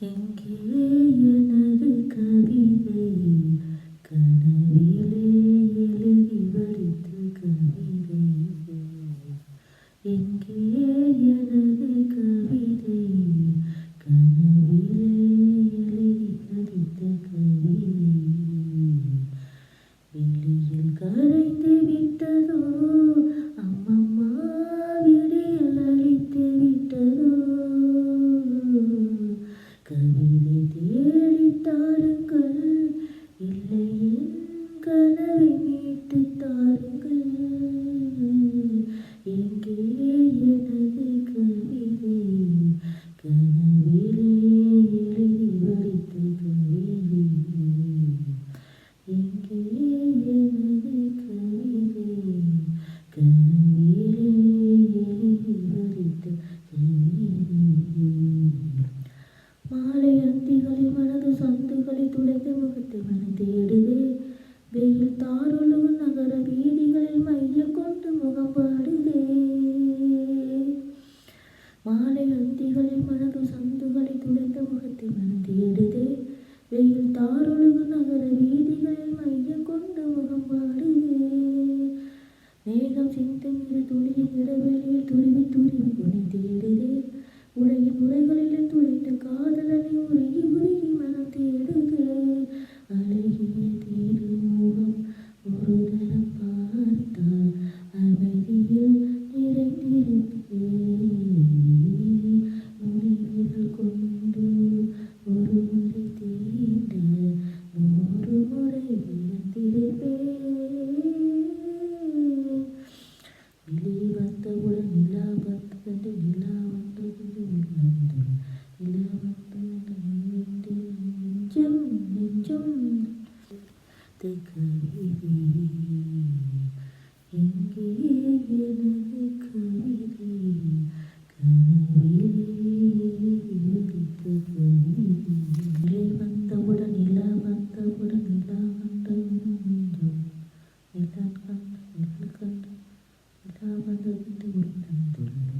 எங்கே எனது கவிதை கனவிலே எழுதி வடித்த கவிதை எங்கே எனது கவிதை கனவிலே எழுதி வடித்த கவிதை வெளியில் கரைந்து விட்டதோ அம்மம்மா விடியல் அழித்து விட்டதோ கவிதை தேடி தாருங்கள் இல்லை என் கனவை மீட்டு தாருங்கள் எங்கே எனது கவிதை கனவிலே எழுதி வடித்த கவிதை எங்கே எனது கவிதை கனவிலே எழுதி வடித்த கவிதை மாலை அந்திகளில் மனது சந்துகளில் துளைந்த முகத்தை மனம் தேடுதே வெயில் தாருளவு நகர வீதிகளில் மைய கொண்டு முகம் பாடுதே மாலை அந்திகளில் மனது சந்துகளில் துளைந்த முகத்தை மனம் தேடுதே வெயில் தாருளவு நகர வீதிகளில் மைய கொண்டு முகம் பாடுதே மேகம் சிந்தும் இரு துளியின் இடைவெளியில் துருவி துருவி உனை தேடுதே உடையின் உரைகளில் துளைத்த காதலனை உருகி உருகி மனம் தேடுதே அழகிய திருமுகம் ஒரு தரம் பார்த்தால் அமைதியில் நிறைந்திருப்பே நுனிவிரல் கொண்டு ஒரு முறை தீண்ட 100 முறை இழந்திருப்பே விழி வந்தவுடன் நிலா வந்தது நிலா வந்தது நிலா வந்தது நெஞ்சம் நெஞ்சம் கவிதை எங்கே எனது கவிதை கனவிலே எழுதி வடித்த கவிதை நிலை வந்தவுடன் நிலா வந்தவுடன் நிலா வந்தவுடன் நெஞ்சம் நிலா கண்டு நிலா கண்டு நிலா வந்தது